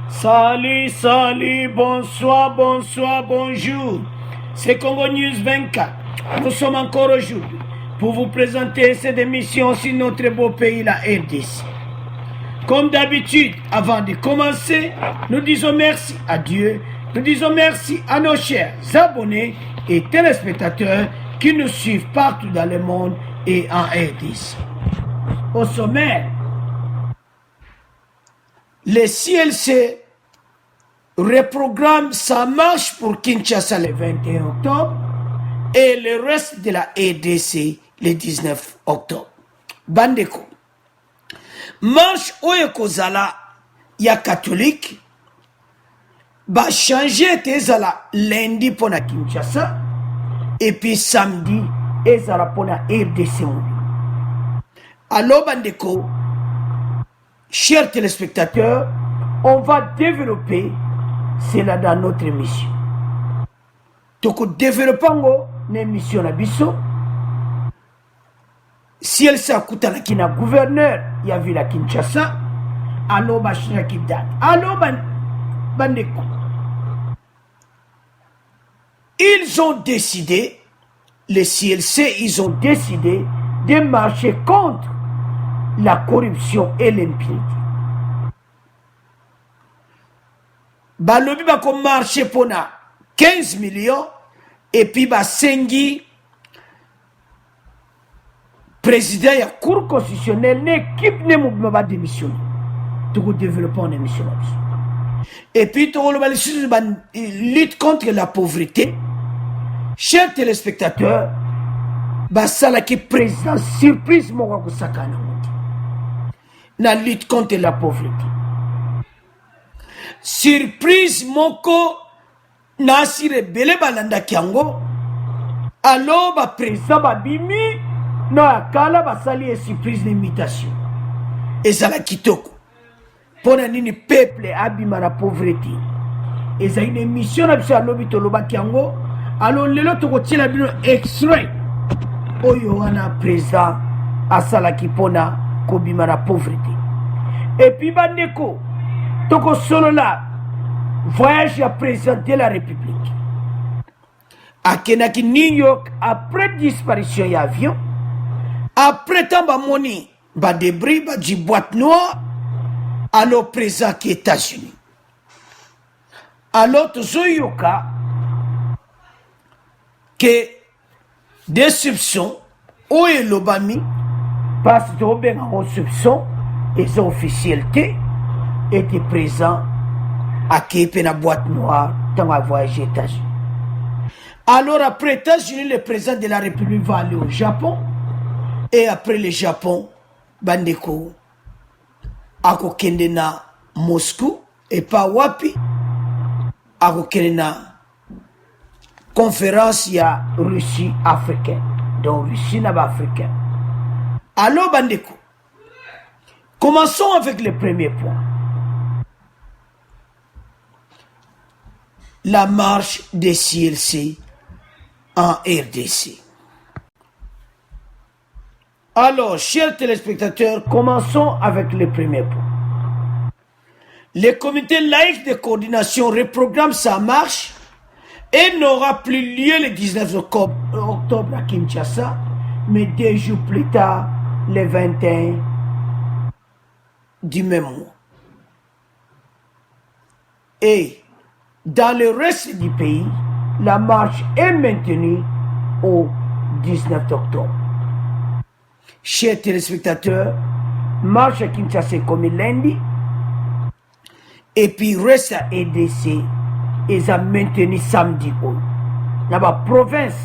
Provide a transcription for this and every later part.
Salut, salut, bonsoir, bonsoir, bonjour. C'est Congo News 24. Nous sommes encore aujourd'hui pour vous présenter cette émission sur notre beau pays, la RDC. Comme d'habitude, avant de commencer, nous disons merci à Dieu, nous disons merci à nos chers abonnés et téléspectateurs qui nous suivent partout dans le monde et en RDC. Au sommaire, le CLC reprogramme sa marche pour Kinshasa le 21 octobre et le reste de la RDC le 19 octobre. Bandeko. Marche oyekozala ya catholique va changer tezala lundi pour la Kinshasa et puis samedi ezala pour la RDC. Alors bandeko, chers téléspectateurs, on va développer cela dans notre émission. Toko développons l'émission na biso. Si elle s'accouta na kina gouverneur ya villa Kinshasa, alo bashina ki date. Alo bandeko. Ils ont décidé, les CLC, ils ont décidé de marcher contre la corruption et l'impunité. Balobi ba ko marché pour 15 millions et puis ba sengi président ya cour constitutionnelle n'équipe ne mouvement ba démissionner. Tout développement en émission. Et puis tout le lutte contre la pauvreté. Chers téléspectateurs, ba sala ki président surprise moko ko sakana. La lutte contre la pauvreté. Surprise moko nasire bele balanda kiango alo ba président babimi na akala basali e surprise d'imitation ezala kitoko pona nini peuple abima na pauvreté eza une émission na biso alobi toloba kiango alo lelo tokotiela bino extrait oyo wana président asala kipona kobima na pauvreté et puis bandeko toko solo là voyage à président de la République à Kenaki New York après disparition y avion après tant ba moni ba débris ba di boîte noire alors président qui États-Unis alors tozoyoka que des soupçons ou elobami parce que ben en soupçon et officialité était présent à Képe na boîte noire dans la voyage aux États-Unis. Alors après États-Unis, le président de la République va aller au Japon et après le Japon, bandeko ako kende na Moscou et pas wapi ako kende na conférence ya Russie africaine donc Russie na africaine. Alors bandeko, commençons avec le premier point. La marche des CLC en RDC. Alors, chers téléspectateurs, commençons avec le premier point. Le comité laïque de coordination reprogramme sa marche et n'aura plus lieu le 19 octobre à Kinshasa, mais 2 jours plus tard, le 21 du même mois. Et dans le reste du pays, la marche est maintenue au 19 octobre. Chers téléspectateurs, marche à Kinshasa comme lundi, et puis reste à EDC, ils ont maintenu samedi. Dans la province,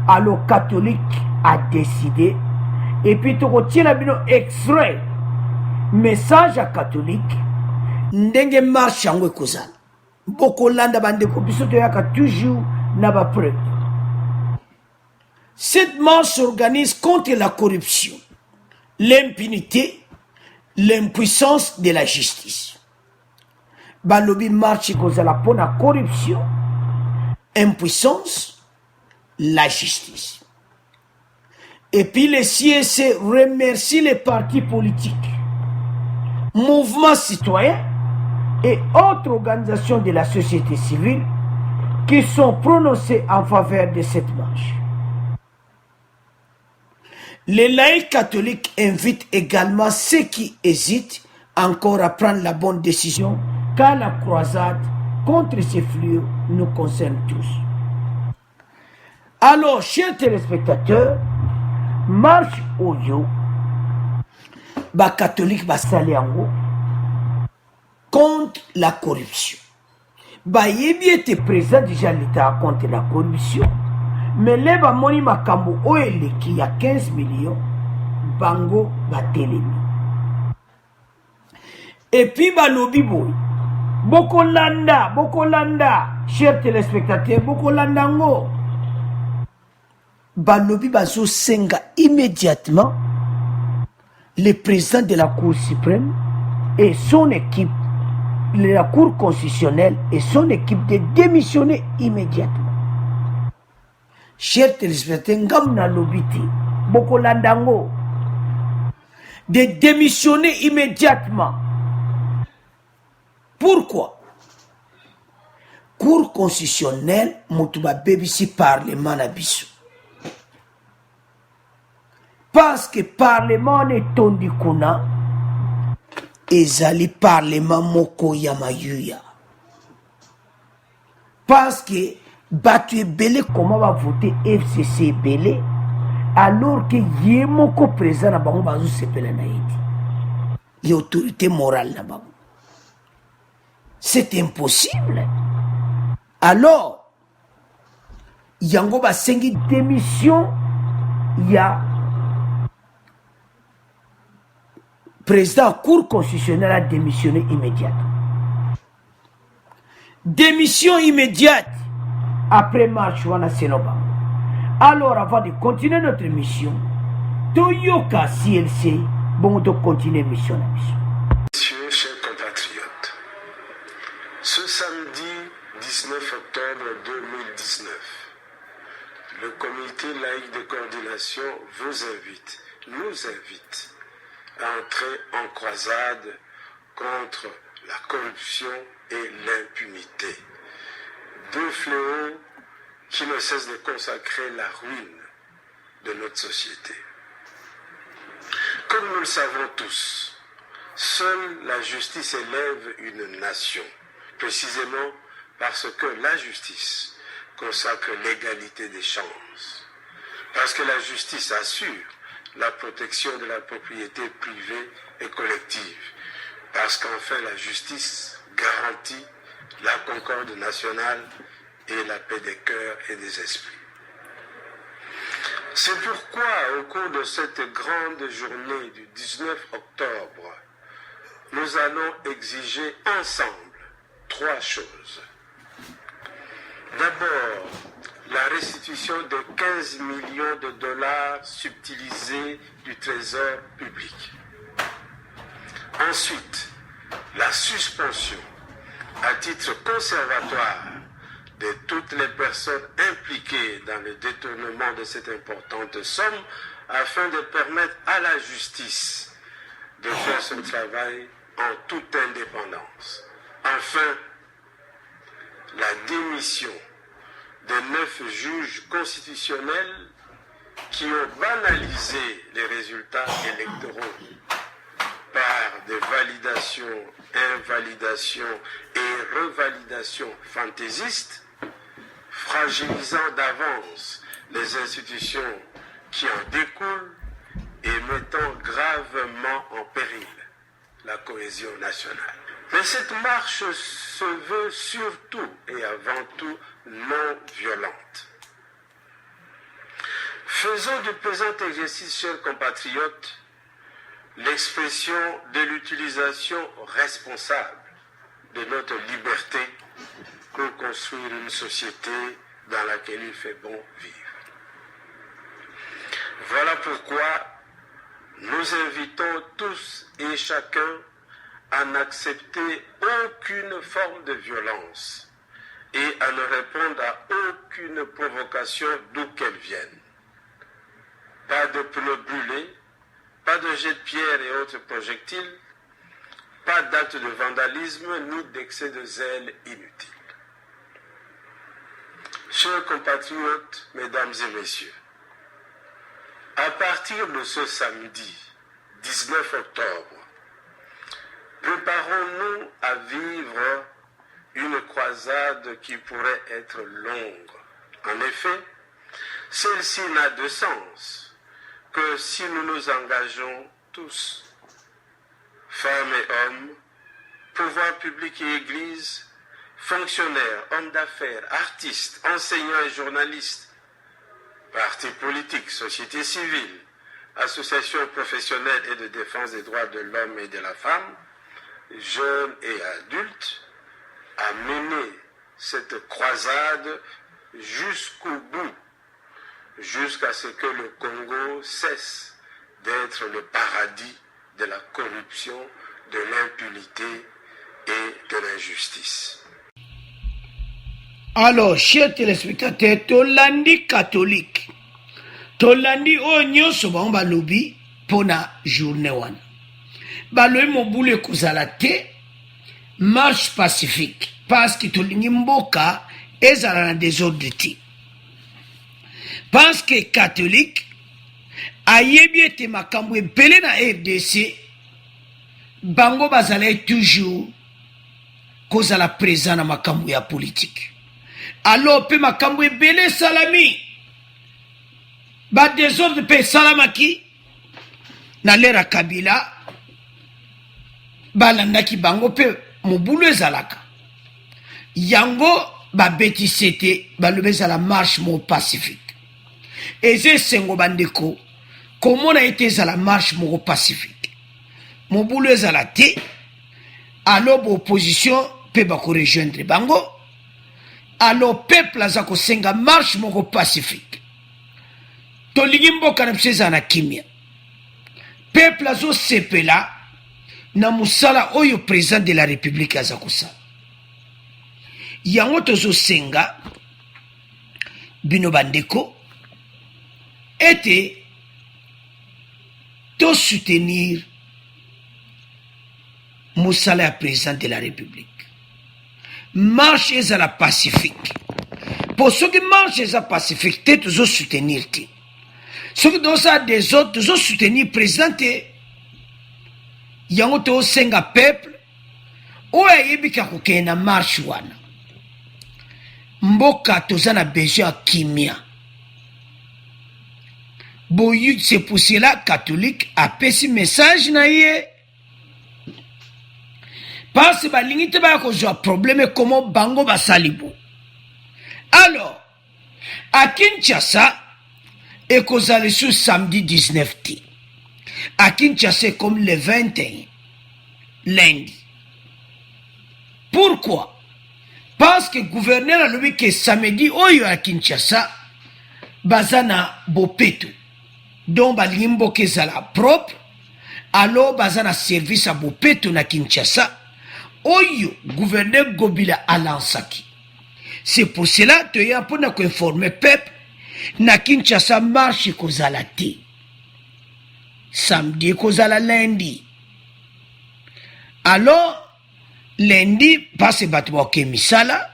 alors catholique a décidé, et puis tu retiens un extrait, message à catholique, ndenge marche en Wekozan. Beaucoup landa bandeko biso toyaka toujours na ba preuve. Cette marche s'organise contre la corruption, l'impunité, l'impuissance de la justice. Balobi marche kozala pour la corruption, impuissance, la justice. Et puis les CSC remercient les partis politiques, mouvements citoyens, et autres organisations de la société civile qui sont prononcées en faveur de cette marche. Les laïcs catholiques invitent également ceux qui hésitent encore à prendre la bonne décision, car la croisade contre ces fléaux nous concerne tous. Alors, chers téléspectateurs, marche Oyo, catholique Saliango, contre la corruption. Yebi était présent déjà l'État contre la corruption, mais les bamoni makambo oele qui a 15 millions, bango batelemi. Et puis balobi boy, Bokolanda, chers téléspectateurs, Bokolanda ngo. Balobi bazo senga immédiatement le président de la Cour suprême et son équipe, la Cour constitutionnelle et son équipe de démissionner immédiatement. Chers téléspectateurs, Ngamna Lobiti, Bokolandango, de démissionner immédiatement. Pourquoi? Cour constitutionnelle, Moutouba Bébissi Parlement Nabiso. Parce que Parlement est tondi kuna, ezali Parlement moko yamayuya. Parce que Batu Belé, comment va voter FCC Belé, alors que Yemoko présent na bango bazu sepela na yedi. Il y a autorité morale na bango. C'est impossible. Alors, Yango ba sengi démission, il y a président Cour constitutionnelle a démissionné immédiatement. Démission immédiate après marche wana Senoba. Alors, avant de continuer notre mission, Toyoka CLC, bon de continuer mission. Messieurs, chers compatriotes, ce samedi 19 octobre 2019, le comité laïque de coordination vous invite, nous invite à entrer en croisade contre la corruption et l'impunité. Deux fléaux qui ne cessent de consacrer la ruine de notre société. Comme nous le savons tous, seule la justice élève une nation, précisément parce que la justice consacre l'égalité des chances, parce que la justice assure la protection de la propriété privée et collective, parce qu'enfin la justice garantit la concorde nationale et la paix des cœurs et des esprits. C'est pourquoi, au cours de cette grande journée du 19 octobre, nous allons exiger ensemble trois choses. D'abord, la restitution de 15 millions de dollars subtilisés du trésor public. Ensuite, la suspension à titre conservatoire de toutes les personnes impliquées dans le détournement de cette importante somme afin de permettre à la justice de faire son travail en toute indépendance. Enfin, la démission de 9 juges constitutionnels qui ont banalisé les résultats électoraux par des validations, invalidations et revalidations fantaisistes, fragilisant d'avance les institutions qui en découlent et mettant gravement en péril la cohésion nationale. Mais cette marche se veut surtout et avant tout non violente. Faisons du présent exercice, chers compatriotes, l'expression de l'utilisation responsable de notre liberté pour construire une société dans laquelle il fait bon vivre. Voilà pourquoi nous invitons tous et chacun à n'accepter aucune forme de violence et à ne répondre à aucune provocation d'où qu'elle vienne. Pas de pneus brûlés, pas de jets de pierre et autres projectiles, pas d'actes de vandalisme ni d'excès de zèle inutile. Chers compatriotes, mesdames et messieurs, à partir de ce samedi 19 octobre, préparons-nous à vivre une croisade qui pourrait être longue. En effet, celle-ci n'a de sens que si nous nous engageons tous, femmes et hommes, pouvoir public et église, fonctionnaires, hommes d'affaires, artistes, enseignants et journalistes, partis politiques, société civile, associations professionnelles et de défense des droits de l'homme et de la femme, jeunes et adultes, à mener cette croisade jusqu'au bout, jusqu'à ce que le Congo cesse d'être le paradis de la corruption, de l'impunité et de l'injustice. Alors, chers téléspectateurs, Tolandi catholique, Tolandi nyonso ba balobi pona journée wana. Balobi mobule kozala te marche pacifique parce que tolingi mboka ezala na désordre te. Parce que catholique ayebi ete makambo ebele na RDC bango bazala toujours kozala présent na makambo ya politique. Alors pe makambo ebele salami ba désordre pe salamaki na lera Kabila balandaki bango pe mobulu ezalaka yango babeti sete balobi ezala marche mo pacifique eze sengo bandeko komona ete ezala marche moko pacifique mobulu ezala te alo opposition pe bakorejoindre bango alo peuple aza kosenga marche moko pacifique tolingi mboka na biso ezala na kimia peuple azosepela na musala oyo président de la république aza kosala yango tozosenga bino bandeko ete to soutenir musala ya président de la république marche ezala pacifique po soki marche eza pacifique te tozo soutenir te soki tozosala des autres tozo soutenir président te yango tozosenga peuple oyo ayebika kokende na marche wana mboka toza na besoin ya kimia boyu c'est pour cela catholique apesi message na ye parce que balingi te baya kozwa problème komo bango basali bo. Alors à Kinshasa ekozala sous samedi 19 te à Kinshasa comme le 21 lundi. Pourquoi? Parce que le gouverneur a dit que samedi oyo à Kinshasa bazana bopeto donc balimbo kezala propre alors bazana service à bopeto na Kinshasa oyo gouverneur Gobila alansaki. C'est pour cela que tu as pour informer peuple na Kinshasa marche kozala te samedi kozala lundi. Alors lundi passe batwa ke misala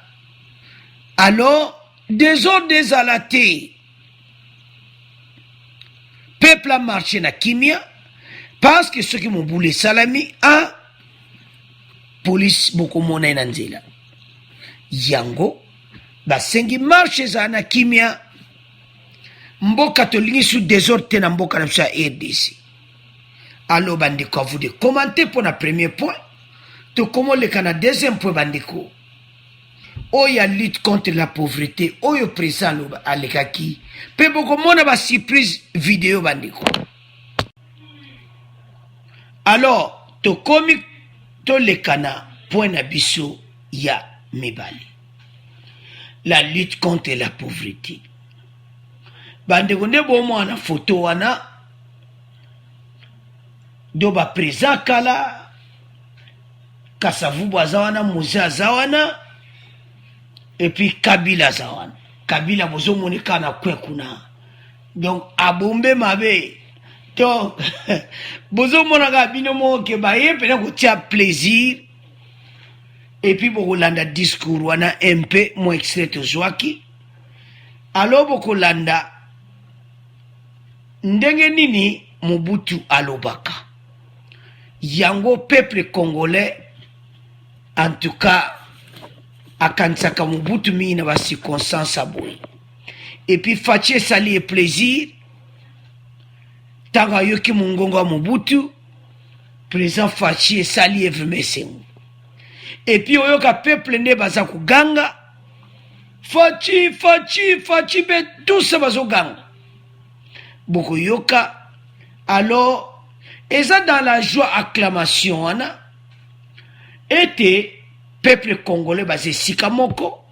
alors désordre ezala te peuple a marché na kimia parce que ceux qui m'ont boulé salami a police beaucoup mona na nzela yango basengi marche ezala na kimia mboka tolingi sous désordre te na mboka na biso ya RDC. Alors bandeko vous de commenter pour le premier point to comment le Canada deuxième point bandeko oya lutte contre la pauvreté oyo président alekaki pe boko mona ba surprise vidéo bandeko. Alors to komi to le Canada point na biso ya mibali la lutte contre la pauvreté bandeko nde bomo na photo wana do ba président kala Kasavubu azawana, Moussa azawana, et puis Kabila azawana. Kabila bozo monika na kwe kuna. Donc abombe mabe Donc, bozo monaka bino mo ke baye pena ko tia plaisir. Et puis boko landa discours wana un peu mo extrait to zwaki. Alors boko landa ndenge nini Mobutu alobaka. Yango peuple congolais en tout cas akansaka Mobutu mi na ba circonstance aboy. Et puis Fachi sali et plaisir. Tanga yoki mungonga Mobutu, président Fachi sali et vmesengu. Et puis oyoka peuple ne baza kuganga. Fachi be tout ça bazo ganga. Boko yoka. Alors, et ça dans la joie acclamation ana était peuple congolais basé sikamoko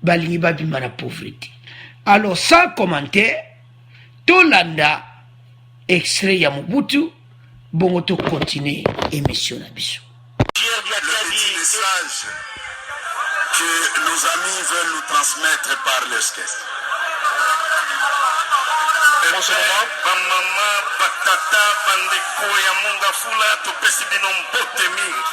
balingi babima na pauvreté. Alors sans commentaire, Tolanda extrait ya Mobutu, bongo to continuer émission na biso. Le petit message que nos amis veulent nous transmettre par l'orchestre. Bamama, batata, bandeko ya munga fula, topesi bino mbote mingi.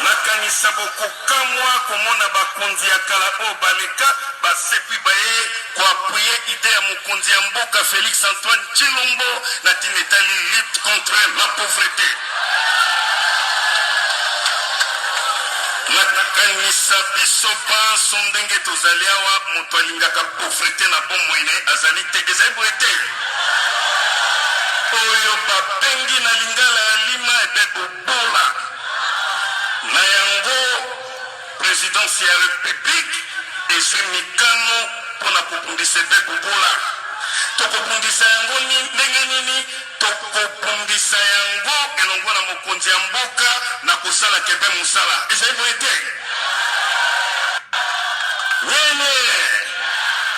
Nakanisa bokokamwa komona bakonzi ya kala o baleka basepi baye koapuye ide ya mokonzi ya mboka Félix Antoine Tshilombo na ntina etali lutte contre la pauvreté. Nakanisa biso banso ndenge tozali awa moto alingaka pauvreté na bomoi azali te ezali te. Oyo babengi na lingala ya lima ebe bobola. Na yango présidence ya république ezwi mikano mpona kopundisa ebe bobola. Tokopundisa yango ndenge nini? Tokopundisa yango elongo na mokonzi ya mboka na kosala kebe mosala. Ezali boye te. Wene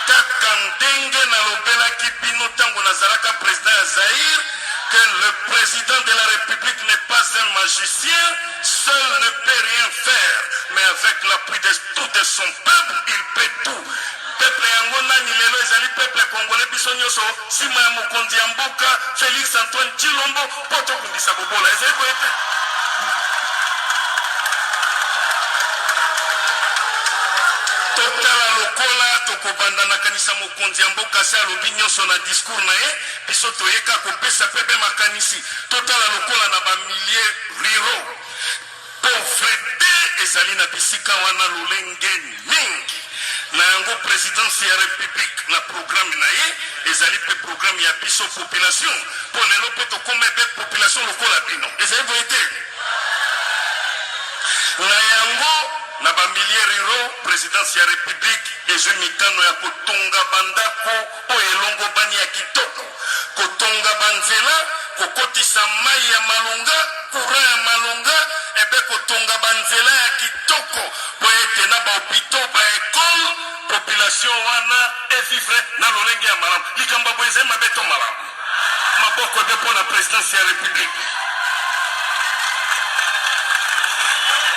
kaka ndenge nalobelaki bino ntango nazalaka président ya Zaïre que le président de la République n'est pas un magicien, seul ne peut rien faire, mais avec l'appui de tout de son peuple, il peut tout. Peuple yango nani lelo ezali peuple congolais biso nyonso sima ya mokonzi ya mboka Félix Antoine Tshilombo po tokundisa bobola ezali boye te. Totala lokola tokobanda na kanisa mokonzi ya mboka se alobi nyonso na discours na ye biso toyeka kopesa pepe makanisi. Totala lokola na bamilie riro pauvreté ezali na bisika wana lolenge mingi. Na yango présidence ya république na programme na ye ezali pe programme ya biso population po lelo mpe tokoma ebe population lokola bino ezali boye te. Na yango na bamilie riro présidence ya république ezwi mikano ya kotonga bandako oyo elongo bani ya kitoko, kotonga banzela, kokotisa mai ya malonga, courant ya malonga, ebe kotonga banzela ya kitoko po ete na bahopito baekole population wana evivre na lolenge ya malamu. Likambo boye ezali mabe to malamu? Maboko ebe mpo na présidence ya république.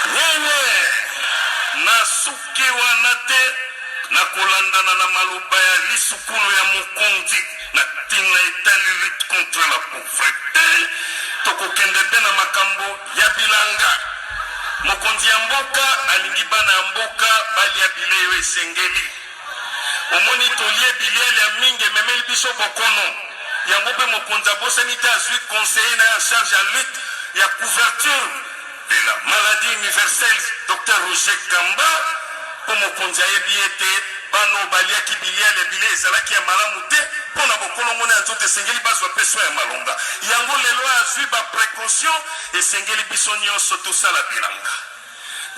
Nene na suki wana te na kolandana na maloba ya lisukulu ya mokonzi na ntina etali lutte contre la pauvreté tokokende mpe na makambo ya bilanga. Mokonzi ya mboka alingi bana ya mboka balia bileyo esengeli. Omoni tolie biliele ya mingi ememeli biso bokono yango mpe mokonzi abosani te azwi conseiller na ya charge ya lutte ya couverture de la maladie universelle Dr Roger Kamba po mokonzi ayebi ete bano baliaki biliele bile ezalaki ya malamu te mpo na bokolongo na nzoto esengeli bazwa mpe so ya malonga. Yango lelo azwi baprécaution esengeli biso nyonso tosala bilanga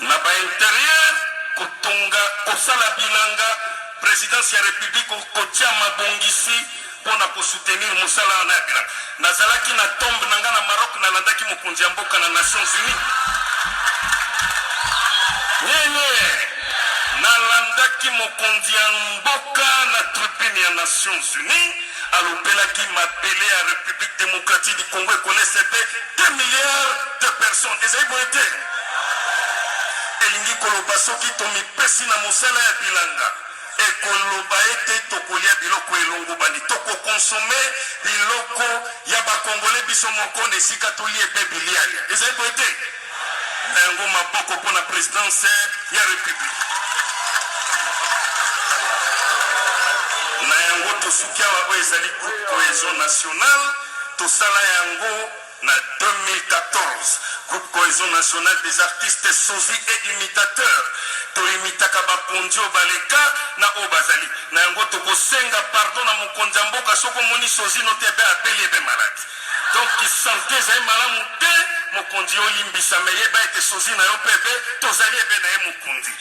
na baintérieur kotonga kosala bilanga. Présidence ya république kotia mabongisi mpona kosoutenir mosala wana ya bilanga. Nazalaki na tombe na nga na Maroc nalandaki mokonzi ya mboka na Nations Unies. Nene nalandaki mokonzi ya mboka na tribune ya Nations Unies alobelaki mabele ya République démocratique du Congo ekonese pe 2 milliards de personnes. Ezali boye te. Elingi koloba soki tomipesi na mosala ya bilanga ekoloba ete tokolia biloko elongo bani tokokonsome biloko ya bakongole biso moko na esika tolia ebe bilialia ezali boye te na yango maboko mpona présidence ya république na yango tosuki awa oyo ezali groupe cohésion nationale tosala yango na 2014 groupe cohésion nationale des artistes sozi et imitateurs toimitaka bakonzi oyo baleka na oyo bazali na yango tokosenga pardon na mokonzi ya mboka soki omoni sozi no te ebe abeli ebe maladi donc sante ezali malamu te mokonzi olimbisa me yeba ete sozi na yo mpe ebe tozali ebe na ye mokonzi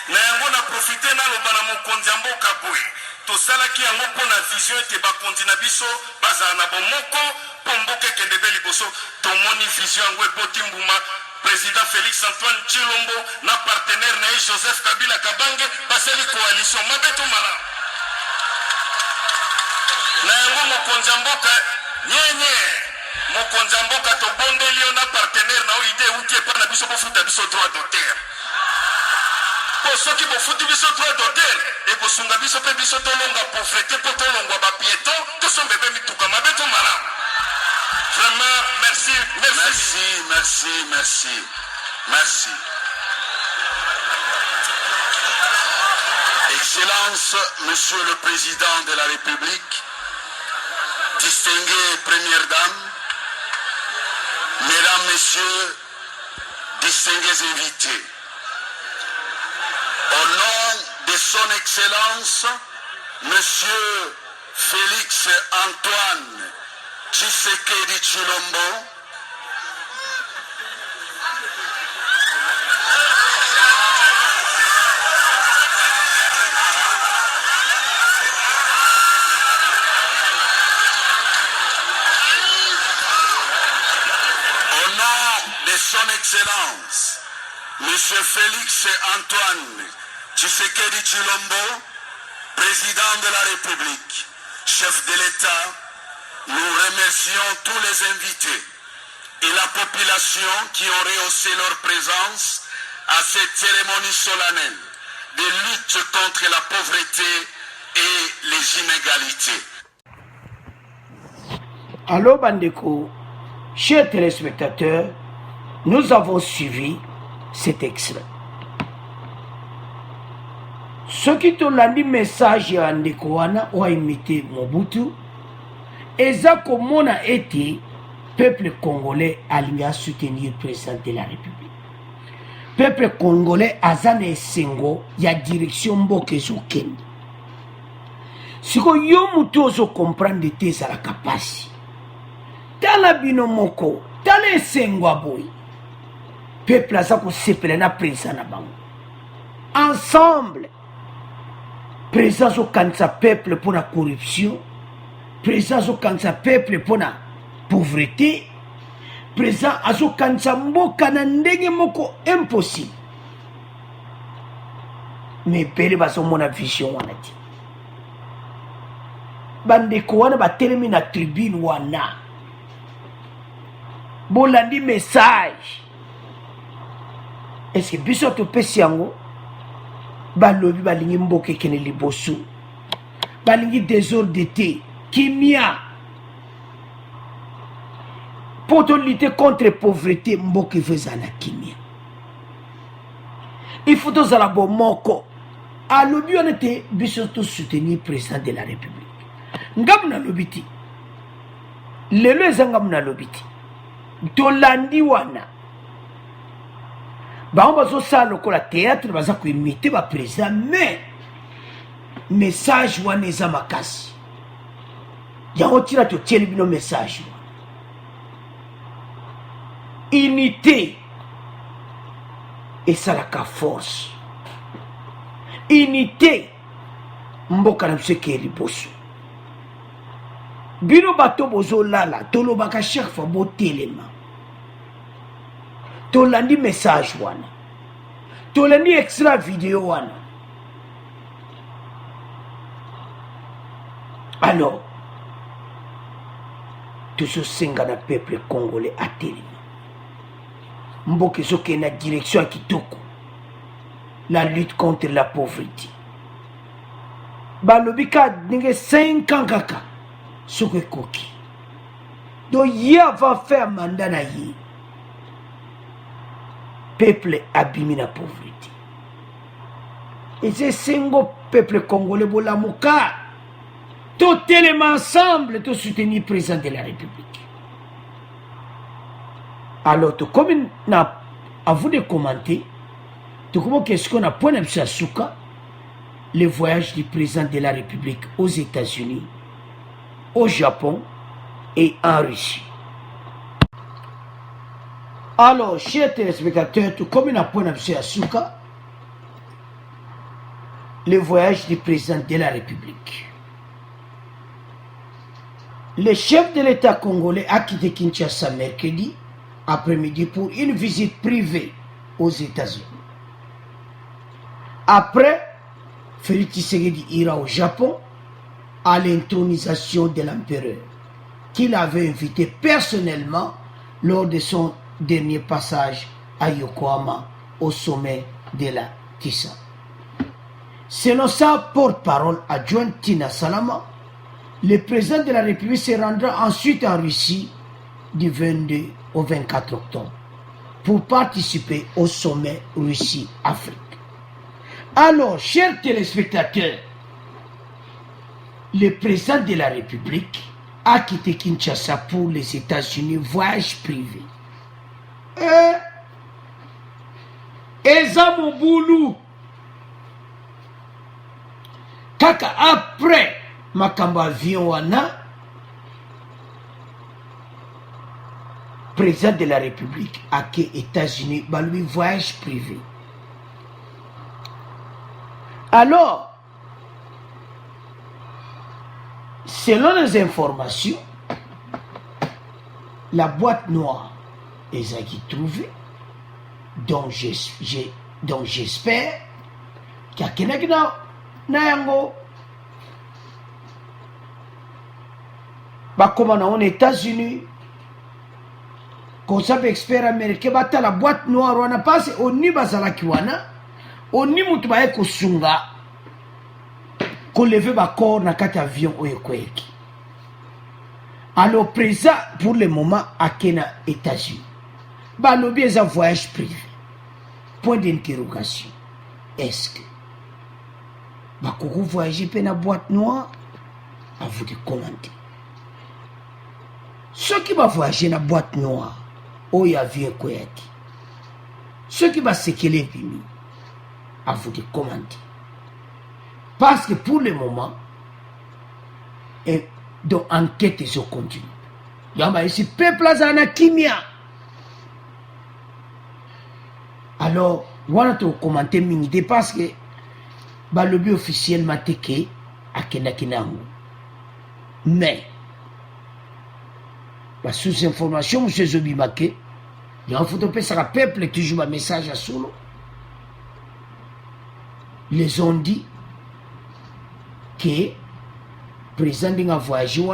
na yango na profite naloba na mokonzi ya mboka boye tosalaki yango mpo na vision ete bakonzi na biso bazala na bomoko mpo mboka ekende be liboso tomoni vision yango eboti mbuma président Félix Antoine Tshilombo na partenaire na ye Joseph Kabila Kabange basali coalition mabeto malamu na yango mokonzi ya mboka nyenye mokonzi ya mboka tobondeli yo na partenaire na oyo ide euti epa na biso bofuta biso droit d'auteur po soki bofuti biso droit d'auteur ekosunga biso mpe biso tolonga pauvreté mpo tolongwa bapieton tosomba ebe mituka mabeto malamu vraiment merci merci merci merci merci merci Excellence Monsieur le Président de la République, distinguée Première Dame, Mesdames, Messieurs, distingués invités, au nom de Son Excellence, Monsieur Félix Antoine Tshisekedi Tshilombo, Son Excellence, Monsieur Félix Antoine Tshisekedi Tshilombo, Président de la République, chef de l'État, nous remercions tous les invités et la population qui ont rehaussé leur présence à cette cérémonie solennelle de lutte contre la pauvreté et les inégalités. Allô Bandeko, chers téléspectateurs, nous avons suivi cet extrait. Ce qui te l'a dit message à Ndekouana ou a imité Mobutu, eza comme a été peuple congolais a soutenir le président de la République. Peuple congolais a zane sengo ya direction mbokezo kende. Si ko yo mutu ozo comprendre te za la capacité. Tala bino moko, tala sengo aboy. Peuple a ko sepele na président na bango. Ensemble, président au kansa peuple pour la corruption, président au kansa peuple pour la pauvreté, président au kansa mboka na ndenge moko impossible. Mais pele baso mona vision wana ti. Bandeko wana ba telemi na tribune wana. Bolandi message. Est-ce que biso to pesi yango balobi balingi mboke kene liboso balingi désordre te kimia pour lutter contre la pauvreté mboke vezana kimia il faut tous à la bomoko alobi on était biso to soutenir président de la République ngamna lobiti lelo ezangam lobiti to landi wana on va se faire le théâtre, on va imiter le président, mais message wana eza makasi. Yango tira to tieli bino message. Unité et ça la force. Unité mboka na mseke liboso. Bino bato bozo lala, tolo baka chaque fois bo telema. Tolandi message wana tolandi extra vidéo wana alors tout ce sengana peuple congolais a télé mboke soke na direction kitoko la lutte contre la pauvreté balobika ndenge 5 ans kaka soki ekoki. Donc ye va faire mandat na ye. Peuple abimi na pauvreté. Et c'est singo peuple congolais bolamuka. Tout élément ensemble tout soutenir le président de la République. Alors tout comme na à vous de commenter, tout comme qu'est-ce qu'on a point de souka le voyage du président de la République aux États-Unis, au Japon et en Russie. Alors, chers téléspectateurs, tout comme on a point de souka le voyage du président de la République. Le chef de l'État congolais a quitté Kinshasa mercredi après-midi pour une visite privée aux États-Unis. Après, Félix Tshisekedi ira au Japon à l'intronisation de l'empereur, qu'il avait invité personnellement lors de son dernier passage à Yokohama au sommet de la Tissa. Selon sa porte-parole adjointe Tina Salama, le président de la République se rendra ensuite en Russie du 22 au 24 octobre pour participer au sommet Russie-Afrique. Alors, chers téléspectateurs, le président de la République a quitté Kinshasa pour les États-Unis, voyage privé. Eza Moboulou, kaka après makambo avion wana, président de la République à les États-Unis, lui voyage privé. Alors, selon les informations, la boîte noire est trouvée, donc j'espère qu'il y a quelqu'un Nayango. Comme aux États-Unis, comme ça, expert américain, la boîte noire, on a passé au Nibazala Kiwana, au Nimutubae Kosunga, qu'on levait ma corps dans quatre avions au Yokoeki. Alors, présent pour le moment à Kenya, États-Unis. Balobi est un voyage privé. Point d'interrogation. Est-ce que Bakoko voyager dans la boîte noire? À vous de commenter. Ceux qui vont voyager dans la boîte noire, où il y a vu Koyaki. Ceux qui vont se qu'elle à vous de commenter. Parce que pour le moment, donc enquête est continue. Il y a ici peuple à kimia. Alors, on a commenté mingi parce que le but officiellement teke à Kenakinango. Mais, sous information, M. Zobimake, il y a un photopé, ça peuple toujours un message à solo. Les ont dit que le président a voyagé,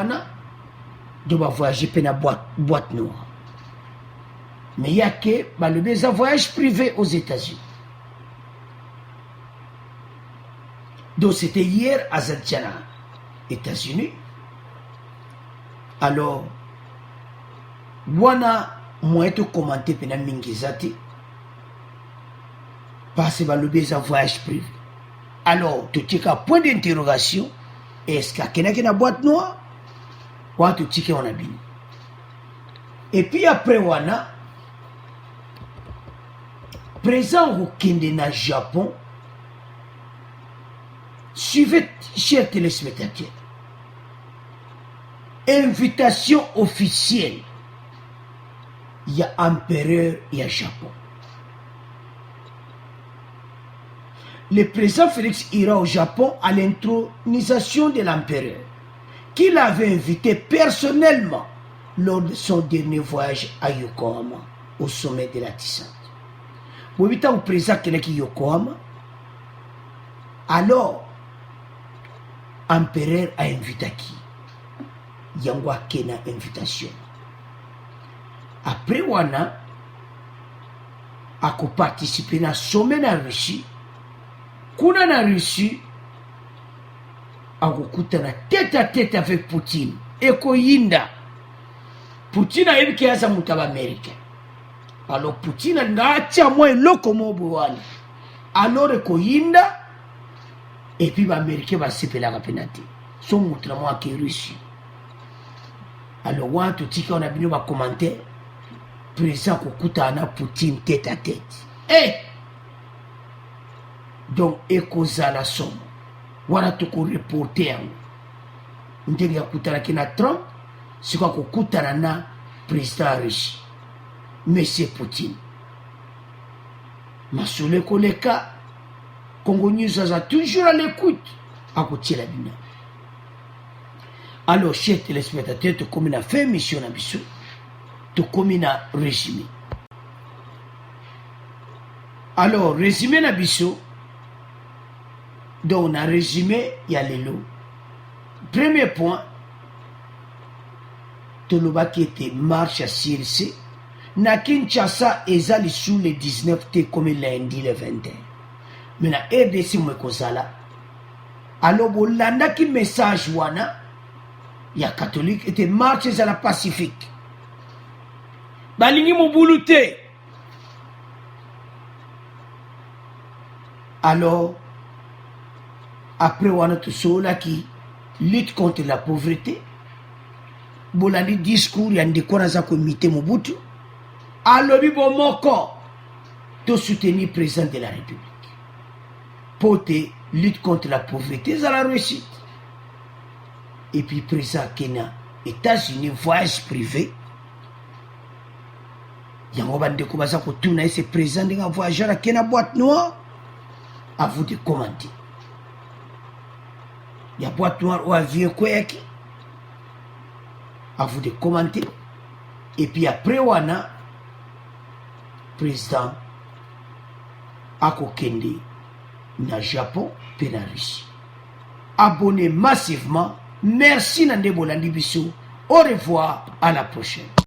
doit voyager dans la boîte noire. Mais il y a que le voyage privé aux États-Unis. Donc c'était hier à Zantjana, États-Unis. Alors, wana moi to commenter pena mingizati parce que le voyage privé. Alors, tu as un point d'interrogation, est-ce qu'il y a une boîte noire ou tu as un abîme? Et puis après, wana présent au Kenya, Japon. Suivez, chers téléspectateurs, invitation officielle. Il y a empereur, il y a Japon. Le président Félix ira au Japon à l'intronisation de l'empereur, qu'il avait invité personnellement lors de son dernier voyage à Yokohama, au sommet de la Tissante. Vous voyez, au président qui est Yokohama, alors, l'empereur a invité qui? Yangwa Kena invitation. Après, wana a participé à sommet en Russie. Kuna na Russie, akokutana tête à tête avec Poutine ekoyinda Poutine ayebi ke aza mutu américain alors Poutine alinga atia mwa eloko mo boye wana alors ekoyinda epuis baaméricain basepelaka mpena te so mutu na mwa ake Russie alors wana totika wana bino bacommentaire président kokutana na Poutine tête à tête donc ekozala somo wana tokoreporte yango ndenge akutanaki na Trump siko akokutana na président ya Russie monsieur Poutine masolo ekoleka Congo News aza toujours à l'écoute akotiela bino. Alors chers téléspectateurs tokomi na fin émission na biso tokomi na résumé. Alors résumé na biso donc on a résumé ya lelo. Premier point tolobaki ete marche à CLC na Kinshasa ezali sous le 19 te comme lundi le 21. Mais na RDC mwekozala alors bolandaki message wana ya catholique ete marche ezala pacifique balingi mobulu te. Alors après wana tosolaki lutte contre la pauvreté bolandi discours ya ndeko naza komite Mobutu alobi bomoko to soutenir président de la République pour te lutte contre la pauvreté à la réussite. Et puis président Kenya États-Unis voyage privé yango bandeko baza kotuna ese président ndenge voyageur à Kenya boîte noire à vous de commenter. Il y a boîte noire ou avion koyaki à vous de commenter. Et puis après wana président akokende na Japon pe na Russie. Abonnez massivement. Merci Nande Bolandi Bisso. Au revoir, à la prochaine.